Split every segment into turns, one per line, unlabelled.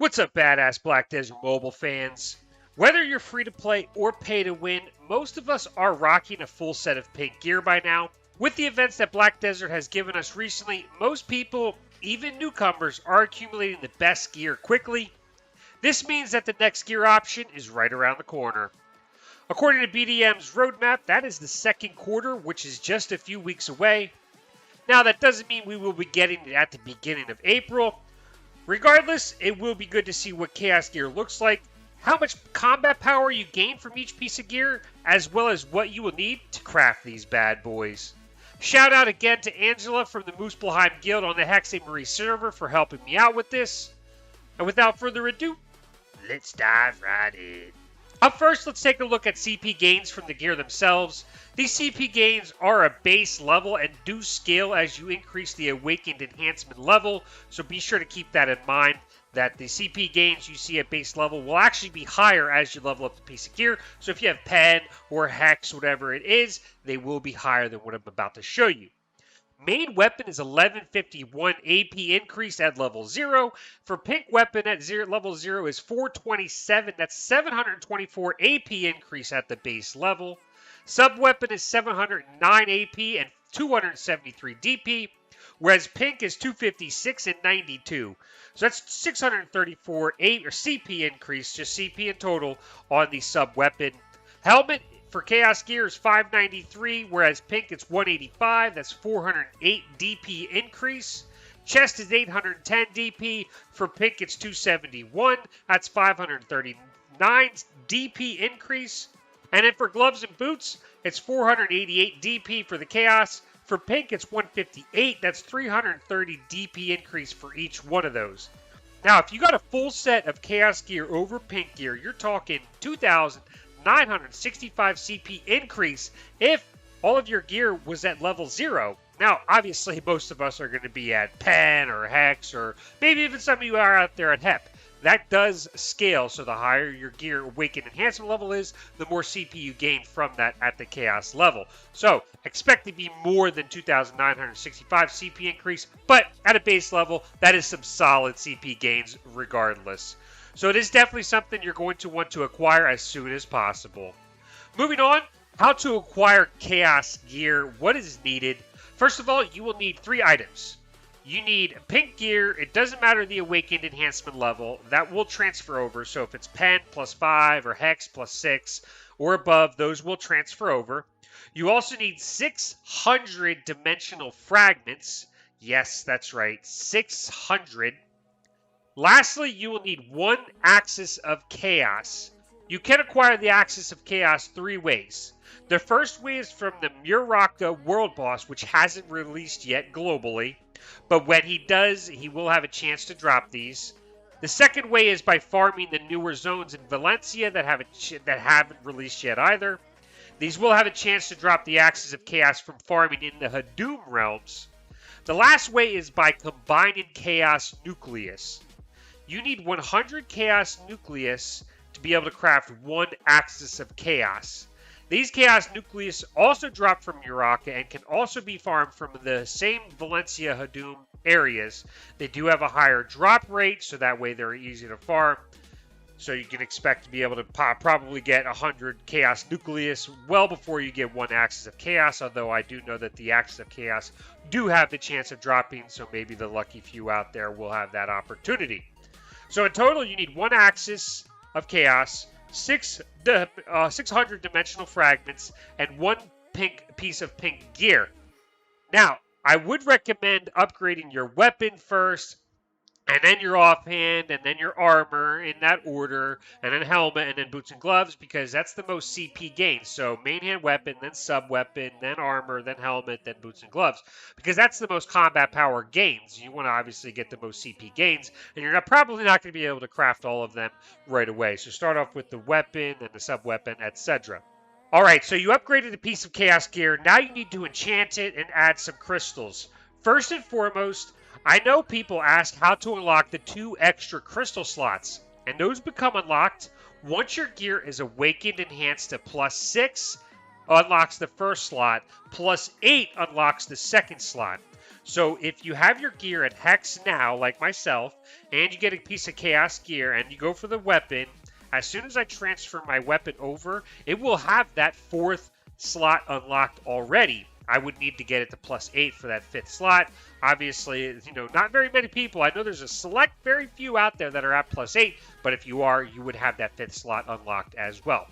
What's up, badass Black Desert Mobile fans? Whether you're free to play or pay to win, most of us are rocking a full set of pink gear by now. With the events that Black Desert has given us recently, most people, even newcomers, are accumulating the best gear quickly. This means that the next gear option is right around the corner. According to BDM's roadmap, that is the second quarter, which is just a few weeks away. Now, that doesn't mean we will be getting it at the beginning of April. Regardless, it will be good to see what Chaos Gear looks like, how much combat power you gain from each piece of gear, as well as what you will need to craft these bad boys. Shout out again to Angela from the Muspelheim Guild on the Hexe Marie server for helping me out with this. And without further ado, let's dive right in. Up first, let's take a look at CP gains from the gear themselves. These CP gains are a base level and do scale as you increase the Awakened Enhancement level, so be sure to keep that in mind, that the CP gains you see at base level will actually be higher as you level up the piece of gear. So if you have Pen or Hex, whatever it is, they will be higher than what I'm about to show you. Main weapon is 1151 AP increase at level 0. For pink weapon at level 0 is 427. That's 724 AP increase at the base level. Sub weapon is 709 AP and 273 DP. Whereas pink is 256 and 92. So that's 634 AP or CP increase, just CP in total on the sub weapon. Helmet for Chaos Gear is 593, whereas pink it's 185. That's 408 DP increase. Chest is 810 DP. For pink it's 271. That's 539 DP increase. And then for gloves and boots, it's 488 DP for the Chaos. For pink, it's 158. That's 330 DP increase for each one of those. Now, if you got a full set of Chaos Gear over pink gear, you're talking 2,965 CP increase if all of your gear was at level 0. Now, obviously, most of us are going to be at Pen or Hex, or maybe even some of you are out there at HEP. That does scale, so the higher your gear Awakened Enhancement level is, the more CP you gain from that at the Chaos level. So, expect to be more than 2,965 CP increase, but at a base level, that is some solid CP gains regardless. So it is definitely something you're going to want to acquire as soon as possible. Moving on, how to acquire Chaos Gear, what is needed. First of all, you will need 3 items. You need pink gear. It doesn't matter the Awakened Enhancement level. That will transfer over. So if it's Pen plus 5 or Hex plus 6 or above, those will transfer over. You also need 600 dimensional fragments. Yes, that's right. 600. Lastly, you will need 1 Axis of Chaos. You can acquire the Axis of Chaos 3 ways. The first way is from the Muraka World Boss, which hasn't released yet globally. But when he does, he will have a chance to drop these. The second way is by farming the newer zones in Valencia that haven't released yet either. These will have a chance to drop the Axis of Chaos from farming in the Hadum realms. The last way is by combining Chaos Nucleus. You need 100 Chaos Nucleus to be able to craft 1 Axis of Chaos. These Chaos Nucleus also drop from Uraka and can also be farmed from the same Valencia Hadum areas. They do have a higher drop rate, so that way they're easy to farm. So you can expect to be able to probably get 100 Chaos Nucleus well before you get 1 Axis of Chaos, although I do know that the Axis of Chaos do have the chance of dropping, so maybe the lucky few out there will have that opportunity. So in total, you need 1 Axis of Chaos, 600 dimensional fragments, and 1 pink piece of pink gear. Now, I would recommend upgrading your weapon first, and then your offhand, and then your armor in that order, and then helmet, and then boots and gloves, because that's the most CP gains. So main hand weapon, then sub weapon, then armor, then helmet, then boots and gloves, because that's the most combat power gains. You want to obviously get the most CP gains, and you're probably not going to be able to craft all of them right away. So start off with the weapon, and the sub weapon, etc. Alright, so you upgraded a piece of Chaos Gear. Now you need to enchant it and add some crystals. First and foremost, I know people ask how to unlock the 2 extra crystal slots, and those become unlocked once your gear is Awakened Enhanced to +6, unlocks the first slot, +8 unlocks the second slot. So if you have your gear at Hex now, like myself, and you get a piece of Chaos gear and you go for the weapon, as soon as I transfer my weapon over, it will have that 4th slot unlocked already. I would need to get it to +8 for that 5th slot. Obviously, not very many people. I know there's a select very few out there that are at +8, but if you are, you would have that 5th slot unlocked as well.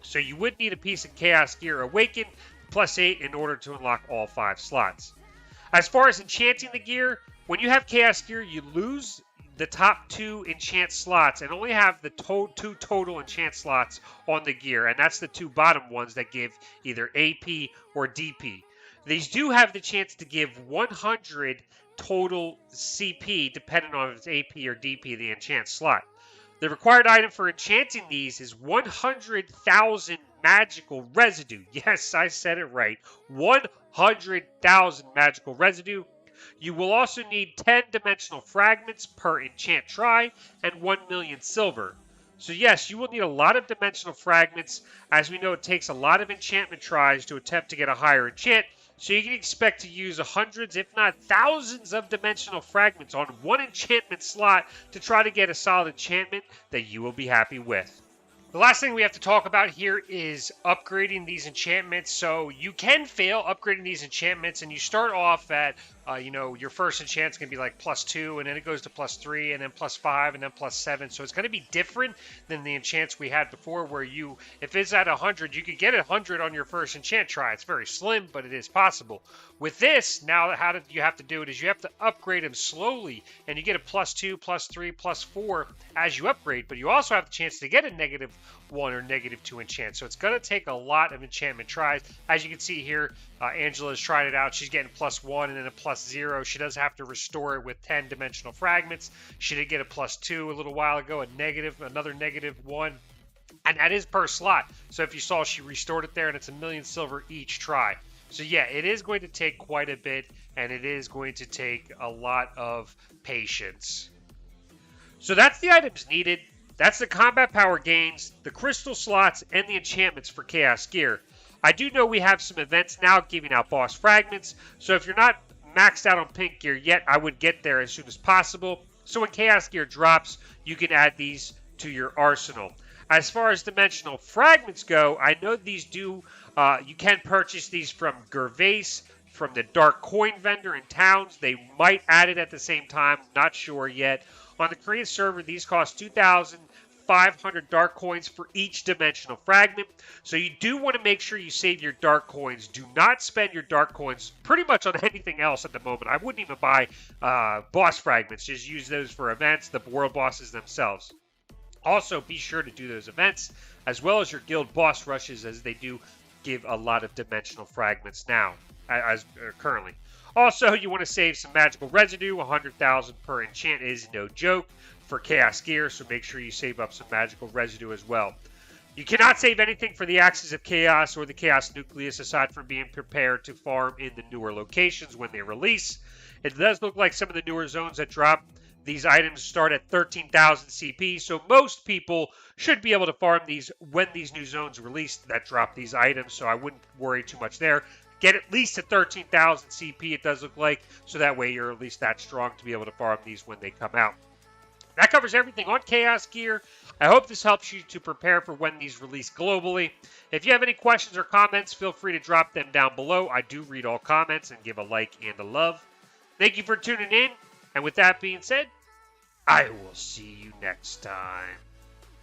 So you would need a piece of Chaos Gear Awakened +8 in order to unlock all 5 slots. As far as enchanting the gear, when you have Chaos Gear, you lose the top 2 enchant slots and only have the 2 total enchant slots on the gear, and that's the 2 bottom ones that give either AP or DP. These do have the chance to give 100 total CP depending on if it's AP or DP, the enchant slot. The required item for enchanting these is 100,000 magical residue. Yes, I said it right. 100,000 magical residue. You will also need 10 dimensional fragments per enchant try and 1 million silver. So yes, you will need a lot of dimensional fragments. As we know, it takes a lot of enchantment tries to attempt to get a higher enchant. So you can expect to use hundreds, if not thousands, of dimensional fragments on one enchantment slot to try to get a solid enchantment that you will be happy with. The last thing we have to talk about here is upgrading these enchantments. So you can fail upgrading these enchantments, and you start off at, your first enchant's going to be like +2, and then it goes to +3, and then +5, and then +7. So it's going to be different than the enchants we had before, where if it's at 100, you could get 100 on your first enchant try. It's very slim, but it is possible. With this, now how you have to do it is you have to upgrade them slowly, and you get a +2, +3, +4 as you upgrade, but you also have the chance to get a -1 or -2 enchant. So it's going to take a lot of enchantment tries. As you can see here, Angela's tried it out. She's getting +1 and then a +0. She does have to restore it with 10 dimensional fragments. She did get a +2 a little while ago, another -1. And that is per slot. So if you saw, she restored it there, and it's 1 million silver each try. So yeah, it is going to take quite a bit, and it is going to take a lot of patience. So that's the items needed. That's the combat power gains, the crystal slots, and the enchantments for Chaos Gear. I do know we have some events now giving out boss fragments, so if you're not maxed out on pink gear yet, I would get there as soon as possible. So when Chaos Gear drops, you can add these to your arsenal. As far as dimensional fragments go, I know these you can purchase these from Gervais, from the Dark Coin vendor in towns. They might add it at the same time, not sure yet. On the Korean server, these cost 2,500 dark coins for each dimensional fragment. So you do want to make sure you save your dark coins. Do not spend your dark coins pretty much on anything else at the moment. I wouldn't even buy boss fragments. Just use those for events, the world bosses themselves. Also, be sure to do those events, as well as your guild boss rushes, as they do give a lot of dimensional fragments now, currently. Also, you want to save some magical residue. 100,000 per enchant is no joke for Chaos Gear, so make sure you save up some magical residue as well. You cannot save anything for the Axes of Chaos or the Chaos Nucleus, aside from being prepared to farm in the newer locations when they release. It does look like some of the newer zones that drop these items start at 13,000 CP, so most people should be able to farm these when these new zones release that drop these items, so I wouldn't worry too much there. Get at least to 13,000 CP, it does look like, so that way you're at least that strong to be able to farm these when they come out. That covers everything on Chaos Gear. I hope this helps you to prepare for when these release globally. If you have any questions or comments, feel free to drop them down below. I do read all comments and give a like and a love. Thank you for tuning in, and with that being said, I will see you next time.